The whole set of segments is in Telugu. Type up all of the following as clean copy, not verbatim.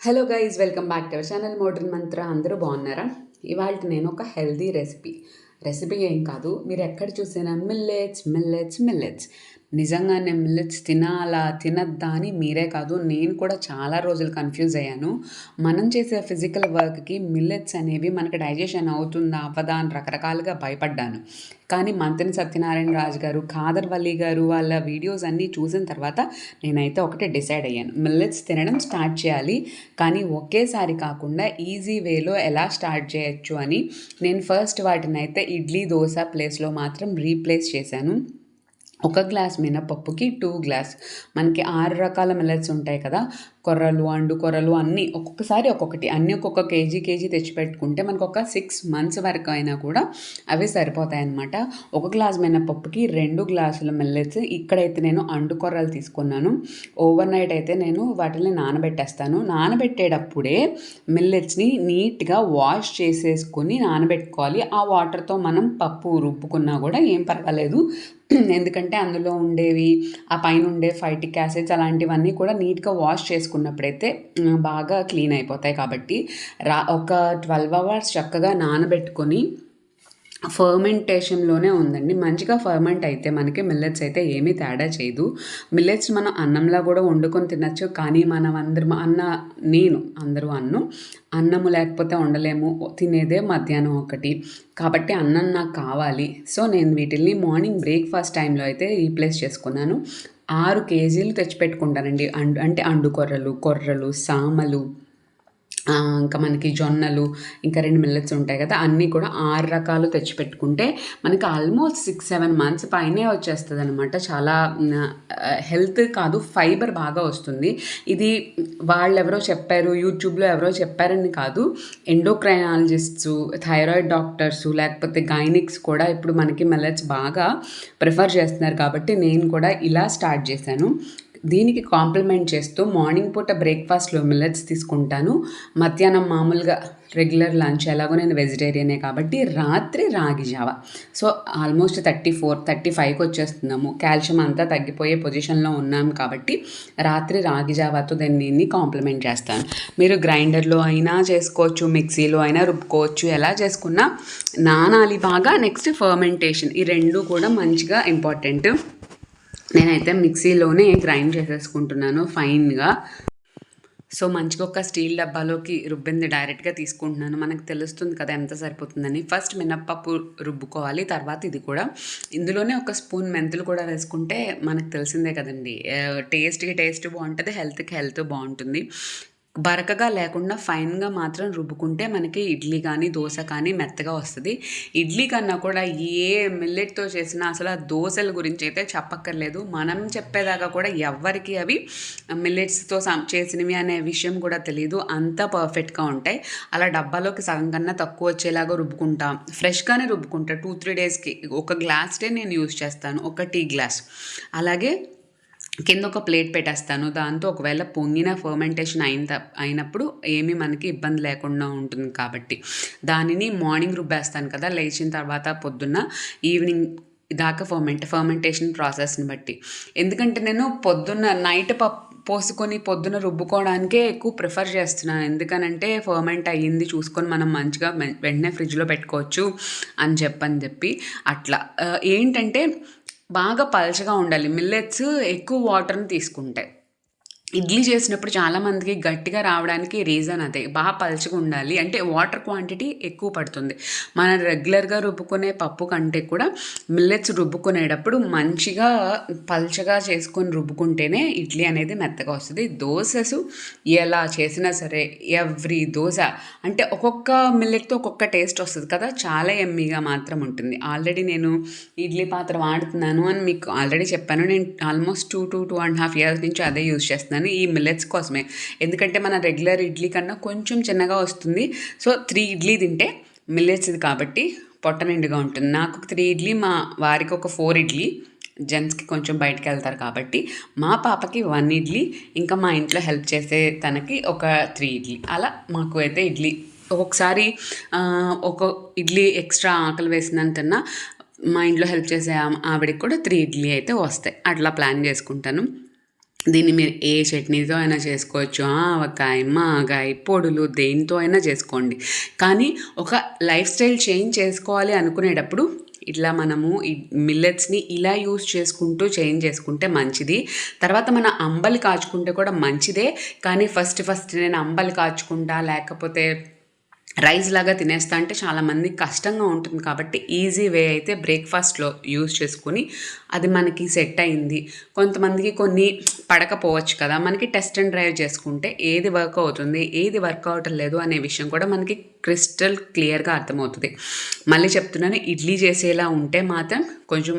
Hello guys, welcome back to our channel modern మంత్ర. అందరూ బాగున్నారా? ఇవాళ నేను ఒక హెల్దీ రెసిపీ ఏం కాదు, మీరు ఎక్కడ చూసినా మిల్లెట్స్. నిజంగానే మిల్లెట్స్ తినాలా తినద్దా అని మీరే కాదు, నేను కూడా చాలా రోజులు కన్ఫ్యూజ్ అయ్యాను. మనం చేసే ఫిజికల్ వర్క్కి మిల్లెట్స్ అనేవి మనకి డైజెషన్ అవుతుందా అవ్వదా అని రకరకాలుగా భయపడ్డాను. కానీ మంతెన సత్యనారాయణ రాజు గారు, ఖాదర్ వల్లి గారు వాళ్ళ వీడియోస్ అన్నీ చూసిన తర్వాత నేనైతే ఒకటే డిసైడ్ అయ్యాను, మిల్లెట్స్ తినడం స్టార్ట్ చేయాలి. కానీ ఒకేసారి కాకుండా ఈజీ వేలో ఎలా స్టార్ట్ చేయొచ్చు అని నేను ఫస్ట్ వాటిని అయితే ఇడ్లీ దోశ ప్లేస్లో మాత్రం రీప్లేస్ చేశాను. 1 గ్లాస్ మినపప్పుకి 2 గ్లాస్, మనకి 6 రకాల మిల్లెట్స్ ఉంటాయి కదా, కొర్రలు, అండు కొర్రలు అన్నీ ఒక్కొక్కసారి ఒక్కొక్కటి, అన్నీ ఒక్కొక్క కేజీ తెచ్చిపెట్టుకుంటే మనకు ఒక 6 months వరకు అయినా కూడా అవి సరిపోతాయి అన్నమాట. 1 గ్లాస్ మినపప్పుకి 2 గ్లాసుల మిల్లెట్స్. ఇక్కడైతే నేను అండు కొర్రలు తీసుకున్నాను. ఓవర్ నైట్ అయితే నేను వాటిని నానబెట్టేస్తాను. నానబెట్టేటప్పుడే మిల్లెట్స్ని నీట్గా వాష్ చేసేసుకొని నానబెట్టుకోవాలి. ఆ వాటర్తో మనం పప్పు రుబ్బుకున్నా కూడా ఏం పర్వాలేదు, ఎందుకంటే అందులో ఉండేవి ఆ పైన ఉండే ఫైటిక్ యాసిడ్స్ అలాంటివన్నీ కూడా నీట్గా వాష్ చేసుకున్నప్పుడైతే బాగా క్లీన్ అయిపోతాయి. కాబట్టి ఒక 12 hours చక్కగా నానబెట్టుకొని ఫర్మెంటేషన్లోనే ఉందండి. మంచిగా ఫర్మెంట్ అయితే మనకి మిల్లెట్స్ అయితే ఏమీ తేడా చేయదు. మిల్లెట్స్ మనం అన్నంలా కూడా వండుకొని తినచ్చు. కానీ మనం అందరూ అన్నము లేకపోతే ఉండలేము, తినేదే మధ్యాహ్నం ఒకటి. కాబట్టి అన్నం నాకు కావాలి. సో నేను వీటిల్ని మార్నింగ్ బ్రేక్ఫాస్ట్ టైంలో అయితే రీప్లేస్ చేసుకున్నాను. 6 కేజీలు తెచ్చిపెట్టుకుంటానండి. అంటే అండు కొర్రలు, సామలు, ఇంకా మనకి జొన్నలు, ఇంకా 2 మిల్లెట్స్ ఉంటాయి కదా, అన్నీ కూడా 6 రకాలు తెచ్చిపెట్టుకుంటే మనకి ఆల్మోస్ట్ 6-7 months పైనే వచ్చేస్తుంది అనమాట. చాలా హెల్త్ కాదు, ఫైబర్ బాగా వస్తుంది. ఇది వాళ్ళెవరో చెప్పారు, యూట్యూబ్లో ఎవరో చెప్పారని కాదు, ఎండోక్రైనాలజిస్ట్స్, థైరాయిడ్ డాక్టర్స్, లేకపోతే గైనిక్స్ కూడా ఇప్పుడు మనకి మిల్లెట్స్ బాగా ప్రిఫర్ చేస్తున్నారు. కాబట్టి నేను కూడా ఇలా స్టార్ట్ చేశాను. దీనికి కాంప్లిమెంట్ చేస్తూ మార్నింగ్ పూట బ్రేక్ఫాస్ట్లో మిల్లెట్స్ తీసుకుంటాను. మధ్యాహ్నం మామూలుగా రెగ్యులర్ లంచ్, ఎలాగో నేను వెజిటేరియనే కాబట్టి రాత్రి రాగి జావ. సో ఆల్మోస్ట్ 34-35కి వచ్చేస్తున్నాము. కాల్షియం అంతా తగ్గిపోయే పొజిషన్లో ఉన్నాం కాబట్టి రాత్రి రాగి జావాతో దీన్ని కాంప్లిమెంట్ చేస్తాను. మీరు గ్రైండర్లో అయినా చేసుకోవచ్చు, మిక్సీలో అయినా రుబ్బుకోవచ్చు, ఎలా చేసుకున్నా నానాలి బాగా. నెక్స్ట్ ఫర్మెంటేషన్, ఈ 2 కూడా మంచిగా ఇంపార్టెంట్. నేనైతే మిక్సీలోనే గ్రైండ్ చేసేసుకుంటున్నాను ఫైన్గా. సో మంచిగా ఒక స్టీల్ డబ్బాలోకి రుబ్బింది డైరెక్ట్గా తీసుకుంటున్నాను. మనకు తెలుస్తుంది కదా ఎంత సరిపోతుందని. ఫస్ట్ మినప్పప్పు రుబ్బుకోవాలి, తర్వాత ఇది కూడా. ఇందులోనే 1 స్పూన్ మెంతులు కూడా వేసుకుంటే మనకు తెలిసిందే కదండి, టేస్ట్ బాగుంటుంది, హెల్త్కి హెల్త్ బాగుంటుంది. బరకగా లేకుండా ఫైన్గా మాత్రం రుబ్బుకుంటే మనకి ఇడ్లీ కానీ దోశ కానీ మెత్తగా వస్తుంది. ఇడ్లీ కన్నా కూడా ఏ మిల్లెట్తో చేసినా అసలు ఆ దోశల గురించి అయితే చెప్పక్కర్లేదు. మనం చెప్పేదాకా కూడా ఎవ్వరికి అవి మిల్లెట్స్తో చేసినవి అనే విషయం కూడా తెలియదు, అంత పర్ఫెక్ట్గా ఉంటాయి. అలా డబ్బాలోకి సగం కన్నా తక్కువ వచ్చేలాగా రుబ్బుకుంటాం. ఫ్రెష్గానే రుబ్బుకుంటా. 2-3 daysకి 1 గ్లాస్ నేను యూజ్ చేస్తాను, 1 టీ గ్లాస్. అలాగే కింద ఒక ప్లేట్ పెట్టేస్తాను. దాంతో ఒకవేళ పొంగిన ఫర్మెంటేషన్ అయినప్పుడు ఏమీ మనకి ఇబ్బంది లేకుండా ఉంటుంది. కాబట్టి దానిని మార్నింగ్ రుబ్బేస్తాను కదా, లేచిన తర్వాత పొద్దున్న ఈవినింగ్ దాకా ఫర్మెంటేషన్ ప్రాసెస్ని బట్టి. ఎందుకంటే నేను పొద్దున్న నైట్ పోసుకొని పొద్దున రుబ్బుకోవడానికే ఎక్కువ ప్రిఫర్ చేస్తున్నాను. ఎందుకనంటే ఫర్మెంట్ అయ్యింది చూసుకొని మనం మంచిగా వెంటనే ఫ్రిడ్జ్లో పెట్టుకోవచ్చు అని చెప్పి అట్లా. ఏంటంటే బాగా పలచగా ఉండాలి. మిల్లెట్స్ ఎక్కువ వాటర్ని తీసుకుంటాయి. ఇడ్లీ చేసినప్పుడు చాలామందికి గట్టిగా రావడానికి రీజన్ అదే, బాగా పలచగా ఉండాలి, అంటే వాటర్ క్వాంటిటీ ఎక్కువ పడుతుంది. మనం రెగ్యులర్గా రుబ్బుకునే పప్పు కంటే కూడా మిల్లెట్స్ రుబ్బుకునేటప్పుడు మంచిగా పలచగా చేసుకొని రుబ్బుకుంటేనే ఇడ్లీ అనేది మెత్తగా వస్తుంది. దోశలు ఎలా చేసినా సరే, ఎవ్రీ దోశ అంటే ఒక్కొక్క మిల్లెట్తో ఒక్కొక్క టేస్ట్ వస్తుంది కదా, చాలా ఎమ్మీగా మాత్రం ఉంటుంది. ఆల్రెడీ నేను ఇడ్లీ పాత్ర వాడుతున్నాను అని మీకు ఆల్రెడీ చెప్పాను. నేను ఆల్మోస్ట్ 2-2.5 years నుంచి అదే యూజ్ చేస్తున్నాను, ఈ మిల్లెట్స్ కోసమే. ఎందుకంటే మన రెగ్యులర్ ఇడ్లీ కన్నా కొంచెం చిన్నగా వస్తుంది. సో 3 ఇడ్లీ తింటే మిల్లెట్స్ది కాబట్టి పొట్ట నిండుగా ఉంటుంది. నాకు 3 ఇడ్లీ, మా వారికి ఒక 4 ఇడ్లీ, జెంట్స్కి కొంచెం బయటకు వెళ్తారు కాబట్టి మా పాపకి 1 ఇడ్లీ, ఇంకా మా ఇంట్లో హెల్ప్ చేసే తనకి ఒక 3 ఇడ్లీ. అలా మాకు అయితే ఇడ్లీ ఒక్కొక్కసారి ఒక ఇడ్లీ ఎక్స్ట్రా ఆకలి వేసినంతన్నా మా ఇంట్లో హెల్ప్ చేసే ఆవిడకి కూడా 3 ఇడ్లీ అయితే వస్తాయి. అట్లా ప్లాన్ చేసుకుంటాను. దీన్ని మీరు ఏ చట్నీతో అయినా చేసుకోవచ్చు. ఆవకాయ, మాగాయ, పొడులు దేనితో అయినా చేసుకోండి. కానీ ఒక లైఫ్ స్టైల్ చేంజ్ చేసుకోవాలి అనుకునేటప్పుడు ఇట్లా మనము ఈ మిల్లెట్స్ని ఇలా యూస్ చేసుకుంటూ చేంజ్ చేసుకుంటే మంచిది. తర్వాత మన అంబలి కాచుకుంటే కూడా మంచిదే. కానీ ఫస్ట్ నేను అంబలి కాచుకుంటా లేకపోతే రైస్ లాగా తినేస్తా అంటే చాలామంది కష్టంగా ఉంటుంది. కాబట్టి ఈజీ వే అయితే బ్రేక్ఫాస్ట్లో యూజ్ చేసుకుని అది మనకి సెట్ అయింది. కొంతమందికి కొన్ని పడకపోవచ్చు కదా, మనకి టెస్ట్ అండ్ డ్రైవ్ చేసుకుంటే ఏది వర్క్ అవుతుంది ఏది వర్క్ అవటం లేదు అనే విషయం కూడా మనకి క్రిస్టల్ క్లియర్గా అర్థమవుతుంది. మళ్ళీ చెప్తున్నాను, ఇడ్లీ చేసేలా ఉంటే మాత్రం కొంచెం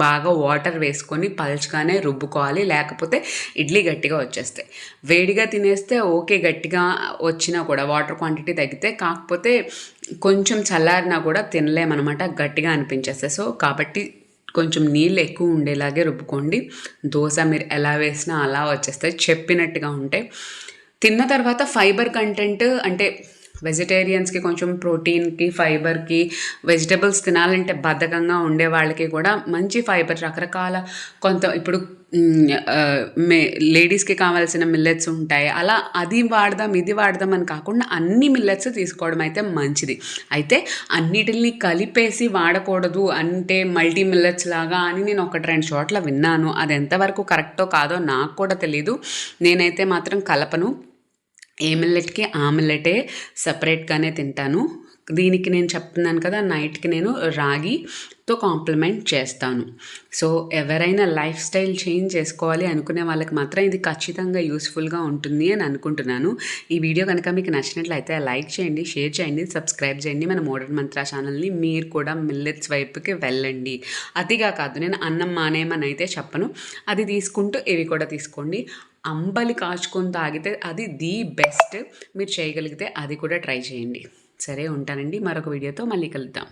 బాగా వాటర్ వేసుకొని పల్చగానే రుబ్బుకోవాలి, లేకపోతే ఇడ్లీ గట్టిగా వచ్చేస్తాయి. వేడిగా తినేస్తే ఓకే, గట్టిగా వచ్చినా కూడా వాటర్ క్వాంటిటీ తగ్గితే, కాకపోతే కొంచెం చల్లారినా కూడా తినలేమన్నమాట, గట్టిగా అనిపించేస్తాయి. సో కాబట్టి కొంచెం నీళ్ళు ఎక్కువ ఉండేలాగే రుబ్బుకోండి. దోశ మీరు ఎలా వేసినా అలా వచ్చేస్తాయి, చెప్పినట్టుగా ఉంటాయి. తిన్న తర్వాత ఫైబర్ కంటెంట్ అంటే వెజిటేరియన్స్కి కొంచెం ప్రోటీన్కి, ఫైబర్కి, వెజిటబుల్స్ తినాలంటే బద్ధకంగా ఉండే వాళ్ళకి కూడా మంచి ఫైబర్ రకరకాల ఇప్పుడు లేడీస్కి కావాల్సిన మిల్లెట్స్ ఉంటాయి. అలా అది వాడదాం ఇది వాడదాం అని కాకుండా అన్ని మిల్లెట్స్ తీసుకోవడం అయితే మంచిది. అయితే అన్నిటిని కలిపేసి వాడకూడదు అంటే మల్టీ మిల్లెట్స్ లాగా అని నేను 1-2 చోట్ల విన్నాను. అది ఎంతవరకు కరెక్టో కాదో నాకు కూడా తెలీదు. నేనైతే మాత్రం కలపను. ఏ మిల్లెట్కి ఆ మిల్లెటే సపరేట్గానే తింటాను. దీనికి నేను చెప్తున్నాను కదా, నైట్కి నేను రాగితో కాంప్లిమెంట్ చేస్తాను. సో ఎవరైనా లైఫ్ స్టైల్ చేంజ్ చేసుకోవాలి అనుకునే వాళ్ళకి మాత్రం ఇది ఖచ్చితంగా యూస్ఫుల్గా ఉంటుంది అని అనుకుంటున్నాను. ఈ వీడియో కనుక మీకు నచ్చినట్లయితే లైక్ చేయండి, షేర్ చేయండి, సబ్స్క్రైబ్ చేయండి మన మోడర్న్ మంత్ర ఛానల్ని. మీరు కూడా మిల్లెట్స్ వైపుకి వెళ్ళండి. అతిగా కాదు, నేను అన్నం మానేయమని అయితే చెప్పను. అది తీసుకుంటూ ఇవి కూడా తీసుకోండి. అంబలి కాచుకొని తాగితే అది ది బెస్ట్. మీరు చేయగలిగితే అది కూడా ట్రై చేయండి. సరే, ఉంటానండి. మరొక వీడియోతో మళ్ళీ కలుద్దాం.